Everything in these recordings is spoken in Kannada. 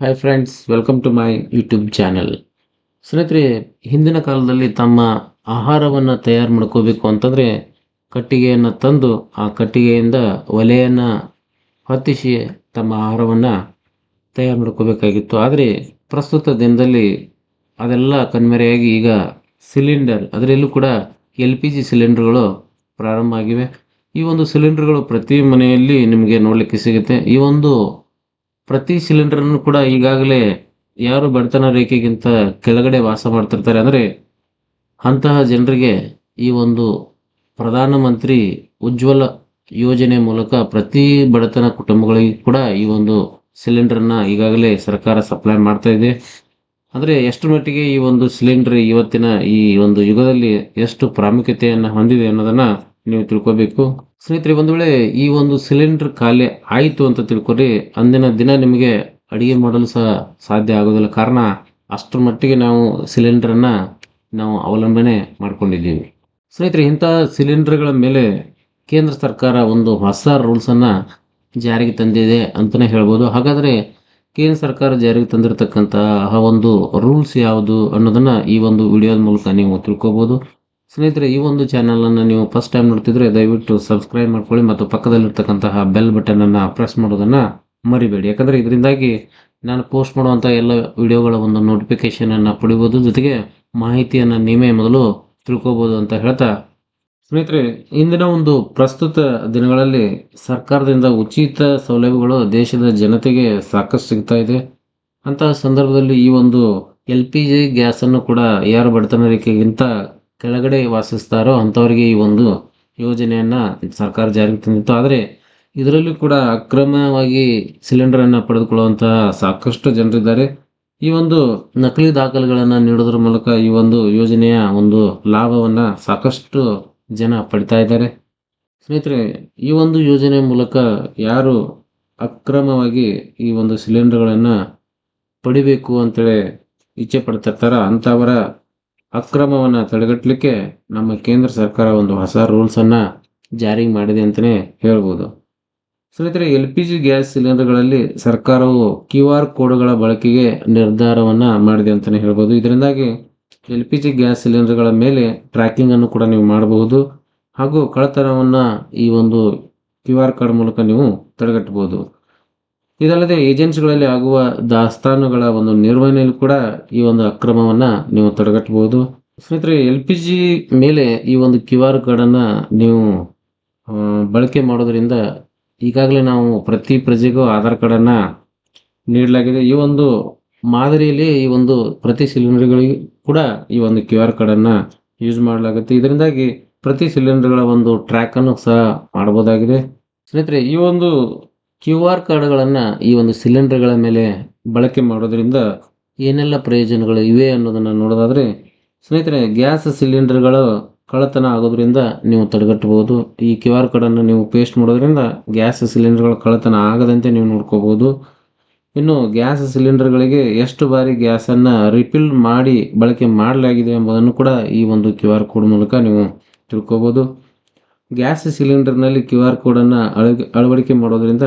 Hi friends, welcome to my YouTube channel. ಸ್ನೇಹಿತರೆ, ಹಿಂದಿನ ಕಾಲದಲ್ಲಿ ತಮ್ಮ ಆಹಾರವನ್ನು ತಯಾರು ಮಾಡ್ಕೋಬೇಕು ಅಂತಂದರೆ ಕಟ್ಟಿಗೆಯನ್ನು ತಂದು ಆ ಕಟ್ಟಿಗೆಯಿಂದ ಒಲೆಯನ್ನು ಹೊತ್ತಿಸಿ ತಮ್ಮ ಆಹಾರವನ್ನು ತಯಾರು ಮಾಡ್ಕೋಬೇಕಾಗಿತ್ತು. ಆದರೆ ಪ್ರಸ್ತುತ ದಿನದಲ್ಲಿ ಅದೆಲ್ಲ ಕಣ್ಮರೆಯಾಗಿ ಈಗ ಸಿಲಿಂಡರ್, ಅದರಲ್ಲೂ ಕೂಡ LPG ಸಿಲಿಂಡರ್ಗಳು ಪ್ರಾರಂಭ ಆಗಿವೆ. ಈ ಒಂದು ಸಿಲಿಂಡರ್ಗಳು ಪ್ರತಿ ಮನೆಯಲ್ಲಿ ನಿಮಗೆ ನೋಡಲಿಕ್ಕೆ ಸಿಗುತ್ತೆ. ಈ ಒಂದು ಪ್ರತಿ ಸಿಲಿಂಡರನ್ನು ಕೂಡ ಈಗಾಗಲೇ ಯಾರು ಬಡತನ ರೇಖೆಗಿಂತ ಕೆಳಗಡೆ ವಾಸ ಮಾಡ್ತಿರ್ತಾರೆ ಅಂದರೆ ಅಂತಹ ಜನರಿಗೆ ಈ ಒಂದು ಪ್ರಧಾನಮಂತ್ರಿ ಉಜ್ವಲ ಯೋಜನೆ ಮೂಲಕ ಪ್ರತಿ ಬಡತನ ಕುಟುಂಬಗಳಿಗೆ ಕೂಡ ಈ ಒಂದು ಸಿಲಿಂಡರ್ನ ಈಗಾಗಲೇ ಸರ್ಕಾರ ಸಪ್ಲೈ ಮಾಡ್ತಾ ಇದೆ. ಅಂದರೆ ಎಷ್ಟು ಮಟ್ಟಿಗೆ ಈ ಒಂದು ಸಿಲಿಂಡರ್ ಇವತ್ತಿನ ಈ ಒಂದು ಯುಗದಲ್ಲಿ ಎಷ್ಟು ಪ್ರಾಮುಖ್ಯತೆಯನ್ನು ಹೊಂದಿದೆ ಅನ್ನೋದನ್ನ ನೀವು ತಿಳ್ಕೋಬೇಕು. ಸ್ನೇಹಿತರೆ, ಒಂದು ವೇಳೆ ಈ ಒಂದು ಸಿಲಿಂಡರ್ ಖಾಲಿ ಆಯಿತು ಅಂತ ತಿಳ್ಕೊರಿ, ಅಂದಿನ ದಿನ ನಿಮಗೆ ಅಡಿಗೆ ಮಾಡಲು ಸಹ ಸಾಧ್ಯ ಆಗೋದಿಲ್ಲ. ಕಾರಣ ಅಷ್ಟರ ಮಟ್ಟಿಗೆ ನಾವು ಸಿಲಿಂಡರನ್ನು ನಾವು ಅವಲಂಬನೆ ಮಾಡ್ಕೊಂಡಿದ್ದೀವಿ. ಸ್ನೇಹಿತರೆ, ಇಂತಹ ಸಿಲಿಂಡರ್ಗಳ ಮೇಲೆ ಕೇಂದ್ರ ಸರ್ಕಾರ ಒಂದು ಹೊಸ ರೂಲ್ಸನ್ನು ಜಾರಿಗೆ ತಂದಿದೆ ಅಂತಲೇ ಹೇಳ್ಬೋದು. ಹಾಗಾದರೆ ಕೇಂದ್ರ ಸರ್ಕಾರ ಜಾರಿಗೆ ತಂದಿರತಕ್ಕಂತಹ ಆ ಒಂದು ರೂಲ್ಸ್ ಯಾವುದು ಅನ್ನೋದನ್ನು ಈ ಒಂದು ವಿಡಿಯೋದ ಮೂಲಕ ನೀವು ತಿಳ್ಕೊಬೋದು. ಸ್ನೇಹಿತರೆ, ಈ ಒಂದು ಚಾನಲನ್ನು ನೀವು ಫಸ್ಟ್ ಟೈಮ್ ನೋಡ್ತಿದ್ರೆ ದಯವಿಟ್ಟು ಸಬ್ಸ್ಕ್ರೈಬ್ ಮಾಡ್ಕೊಳ್ಳಿ ಮತ್ತು ಪಕ್ಕದಲ್ಲಿರ್ತಕ್ಕಂತಹ ಬೆಲ್ ಬಟನನ್ನು ಪ್ರೆಸ್ ಮಾಡೋದನ್ನು ಮರಿಬೇಡಿ. ಯಾಕಂದರೆ ಇದರಿಂದಾಗಿ ನಾನು ಪೋಸ್ಟ್ ಮಾಡುವಂಥ ಎಲ್ಲ ವಿಡಿಯೋಗಳ ಒಂದು ನೋಟಿಫಿಕೇಷನನ್ನು ಪಡಿಬೋದು, ಜೊತೆಗೆ ಮಾಹಿತಿಯನ್ನು ನೀವೇ ಮೊದಲು ತಿಳ್ಕೊಬೋದು ಅಂತ ಹೇಳ್ತಾ, ಸ್ನೇಹಿತರೆ, ಇಂದಿನ ಒಂದು ಪ್ರಸ್ತುತ ದಿನಗಳಲ್ಲಿ ಸರ್ಕಾರದಿಂದ ಉಚಿತ ಸೌಲಭ್ಯಗಳು ದೇಶದ ಜನತೆಗೆ ಸಾಕಷ್ಟು ಸಿಗ್ತಾ ಇದೆ. ಅಂತಹ ಸಂದರ್ಭದಲ್ಲಿ ಈ ಒಂದು LPG ಗ್ಯಾಸನ್ನು ಕೂಡ ಯಾರು ಬಡತನ ರೇಖೆಗಿಂತ ಕೆಳಗಡೆ ವಾಸಿಸ್ತಾರೋ ಅಂಥವರಿಗೆ ಈ ಒಂದು ಯೋಜನೆಯನ್ನು ಸರ್ಕಾರ ಜಾರಿಗೆ ತಂದಿತ್ತು. ಆದರೆ ಇದರಲ್ಲೂ ಕೂಡ ಅಕ್ರಮವಾಗಿ ಸಿಲಿಂಡರನ್ನು ಪಡೆದುಕೊಳ್ಳುವಂತಹ ಸಾಕಷ್ಟು ಜನರಿದ್ದಾರೆ. ಈ ಒಂದು ನಕಲಿ ದಾಖಲೆಗಳನ್ನು ನೀಡೋದ್ರ ಮೂಲಕ ಈ ಒಂದು ಯೋಜನೆಯ ಒಂದು ಲಾಭವನ್ನು ಸಾಕಷ್ಟು ಜನ ಪಡಿತಾ ಇದ್ದಾರೆ. ಸ್ನೇಹಿತರೆ, ಈ ಒಂದು ಯೋಜನೆ ಮೂಲಕ ಯಾರು ಅಕ್ರಮವಾಗಿ ಈ ಒಂದು ಸಿಲಿಂಡರ್ಗಳನ್ನು ಪಡಿಬೇಕು ಅಂತೇಳಿ ಇಚ್ಛೆ ಪಡ್ತಿರ್ತಾರ ಅಂಥವರ ಅಕ್ರಮವನ್ನು ತಡೆಗಟ್ಟಲಿಕ್ಕೆ ನಮ್ಮ ಕೇಂದ್ರ ಸರ್ಕಾರ ಒಂದು ಹೊಸ ರೂಲ್ಸನ್ನು ಜಾರಿಗೆ ಮಾಡಿದೆ ಅಂತಲೇ ಹೇಳ್ಬೋದು. ಸ್ನೇಹಿತರೆ, LPG ಗ್ಯಾಸ್ ಸಿಲಿಂಡರ್ಗಳಲ್ಲಿ ಸರ್ಕಾರವು QR ಕೋಡ್ಗಳ ಬಳಕೆಗೆ ನಿರ್ಧಾರವನ್ನು ಮಾಡಿದೆ ಅಂತಲೇ ಹೇಳ್ಬೋದು. ಇದರಿಂದಾಗಿ LPG ಗ್ಯಾಸ್ ಸಿಲಿಂಡರ್ಗಳ ಮೇಲೆ ಟ್ರ್ಯಾಕಿಂಗನ್ನು ಕೂಡ ನೀವು ಮಾಡಬಹುದು ಹಾಗೂ ಕಳ್ಳತನವನ್ನು ಈ ಒಂದು QR ಕೋಡ್ ಮೂಲಕ ನೀವು ತಡೆಗಟ್ಟಬಹುದು. ಇದಲ್ಲದೆ ಏಜೆನ್ಸಿಗಳಲ್ಲಿ ಆಗುವ ದಾಸ್ತಾನುಗಳ ಒಂದು ನಿರ್ವಹಣೆಯಲ್ಲಿ ಕೂಡ ಈ ಒಂದು ಅಕ್ರಮವನ್ನು ನೀವು ತಡೆಗಟ್ಟಬಹುದು. ಸ್ನೇಹಿತರೆ, LPG ಮೇಲೆ ಈ ಒಂದು QR ಕೋಡನ್ನು ನೀವು ಬಳಕೆ ಮಾಡೋದ್ರಿಂದ ಈಗಾಗಲೇ ನಾವು ಪ್ರತಿ ಪ್ರಜೆಗೂ ಆಧಾರ್ ಕಾರ್ಡನ್ನು ನೀಡಲಾಗಿದೆ. ಈ ಒಂದು ಮಾದರಿಯಲ್ಲಿ ಈ ಒಂದು ಪ್ರತಿ ಸಿಲಿಂಡರ್ಗಳಿಗೂ ಕೂಡ ಈ ಒಂದು QR ಕೋಡನ್ನು ಯೂಸ್ ಮಾಡಲಾಗುತ್ತೆ. ಇದರಿಂದಾಗಿ ಪ್ರತಿ ಸಿಲಿಂಡರ್ಗಳ ಒಂದು ಟ್ರ್ಯಾಕನ್ನು ಸಹ ಮಾಡಬಹುದಾಗಿದೆ. ಸ್ನೇಹಿತರೆ, ಈ ಒಂದು QR ಕೋಡ್ಗಳನ್ನು ಈ ಒಂದು ಸಿಲಿಂಡರ್ಗಳ ಮೇಲೆ ಬಳಕೆ ಮಾಡೋದ್ರಿಂದ ಏನೆಲ್ಲ ಪ್ರಯೋಜನಗಳು ಇವೆ ಅನ್ನೋದನ್ನು ನೋಡೋದಾದರೆ, ಸ್ನೇಹಿತರೆ, ಗ್ಯಾಸ್ ಸಿಲಿಂಡರ್ಗಳು ಕಳ್ಳತನ ಆಗೋದ್ರಿಂದ ನೀವು ತಡೆಗಟ್ಟಬಹುದು. ಈ QR ಕೋಡನ್ನು ನೀವು ಪೇಸ್ಟ್ ಮಾಡೋದ್ರಿಂದ ಗ್ಯಾಸ್ ಸಿಲಿಂಡರ್ಗಳು ಕಳ್ಳತನ ಆಗದಂತೆ ನೀವು ನೋಡ್ಕೋಬಹುದು. ಇನ್ನು ಗ್ಯಾಸ್ ಸಿಲಿಂಡರ್ಗಳಿಗೆ ಎಷ್ಟು ಬಾರಿ ಗ್ಯಾಸನ್ನು ರಿಫಿಲ್ ಮಾಡಿ ಬಳಕೆ ಮಾಡಲಾಗಿದೆ ಎಂಬುದನ್ನು ಕೂಡ ಈ ಒಂದು QR ಕೋಡ್ ಮೂಲಕ ನೀವು ತಿಳ್ಕೋಬೋದು. ಗ್ಯಾಸ್ ಸಿಲಿಂಡರ್ನಲ್ಲಿ QR ಕೋಡನ್ನು ಅಳವಡಿಕೆ ಮಾಡೋದ್ರಿಂದ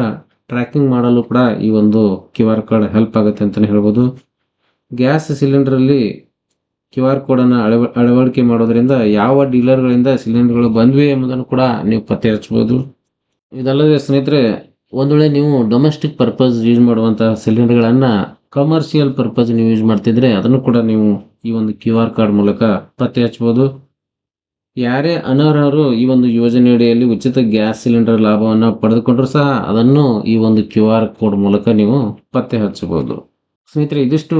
ಟ್ರ್ಯಾಕಿಂಗ್ ಮಾಡಲು ಕೂಡ ಈ ಒಂದು QR ಕೋಡ್ ಹೆಲ್ಪ್ ಆಗುತ್ತೆ ಅಂತಲೇ ಹೇಳ್ಬೋದು. ಗ್ಯಾಸ್ ಸಿಲಿಂಡರಲ್ಲಿ QR ಕೋಡನ್ನು ಅಳವಡಿಕೆ ಮಾಡೋದ್ರಿಂದ ಯಾವ ಡೀಲರ್ಗಳಿಂದ ಸಿಲಿಂಡರ್ಗಳು ಬಂದ್ವಿ ಎಂಬುದನ್ನು ಕೂಡ ನೀವು ಪತ್ತೆ ಹಚ್ಚಬಹುದು. ಇದಲ್ಲದೆ ಸ್ನೇಹಿತರೆ, ಒಂದು ವೇಳೆ ನೀವು ಡೊಮೆಸ್ಟಿಕ್ ಪರ್ಪಸ್ ಯೂಸ್ ಮಾಡುವಂತಹ ಸಿಲಿಂಡರ್ಗಳನ್ನು ಕಮರ್ಷಿಯಲ್ ಪರ್ಪಸ್ ನೀವು ಯೂಸ್ ಮಾಡ್ತಿದ್ರೆ ಅದನ್ನು ಕೂಡ ನೀವು ಈ ಒಂದು QR ಕೋಡ್ ಮೂಲಕ ಪತ್ತೆ ಹಚ್ಚಬಹುದು. ಯಾರೇ ಅನರ್ಹರು ಈ ಒಂದು ಯೋಜನೆಯಡಿಯಲ್ಲಿ ಉಚಿತ ಗ್ಯಾಸ್ ಸಿಲಿಂಡರ್ ಲಾಭವನ್ನು ಪಡೆದುಕೊಂಡ್ರೂ ಸಹ ಅದನ್ನು ಈ ಒಂದು QR ಕೋಡ್ ಮೂಲಕ ನೀವು ಪತ್ತೆ ಹಚ್ಚಬಹುದು. ಸ್ನೇಹಿತರೆ, ಇದಿಷ್ಟು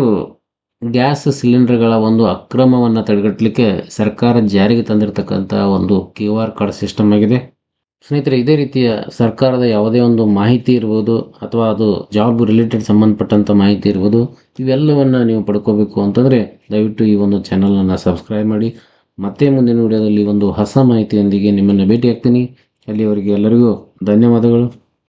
ಗ್ಯಾಸ್ ಸಿಲಿಂಡರ್ಗಳ ಒಂದು ಅಕ್ರಮವನ್ನು ತಡೆಗಟ್ಟಲಿಕ್ಕೆ ಸರ್ಕಾರ ಜಾರಿಗೆ ತಂದಿರತಕ್ಕಂಥ ಒಂದು QR ಕೋಡ್ ಸಿಸ್ಟಮ್ ಆಗಿದೆ. ಸ್ನೇಹಿತರೆ, ಇದೇ ರೀತಿಯ ಸರ್ಕಾರದ ಯಾವುದೇ ಒಂದು ಮಾಹಿತಿ ಇರ್ಬೋದು ಅಥವಾ ಅದು ಜಾಬ್ ರಿಲೇಟೆಡ್ ಸಂಬಂಧಪಟ್ಟಂಥ ಮಾಹಿತಿ ಇರ್ಬೋದು, ಇವೆಲ್ಲವನ್ನು ನೀವು ಪಡ್ಕೋಬೇಕು ಅಂತಂದರೆ ದಯವಿಟ್ಟು ಈ ಒಂದು ಚಾನಲನ್ನು ಸಬ್ಸ್ಕ್ರೈಬ್ ಮಾಡಿ. ಮತ್ತೆ ಮುಂದಿನ ವಿಡಿಯೋದಲ್ಲಿ ಒಂದು ಹೊಸ ಮಾಹಿತಿಯೊಂದಿಗೆ ನಿಮ್ಮನ್ನು ಭೇಟಿ ಆಗ್ತೀನಿ. ಅಲ್ಲಿವರೆಗೆ ಎಲ್ಲರಿಗೂ ಧನ್ಯವಾದಗಳು.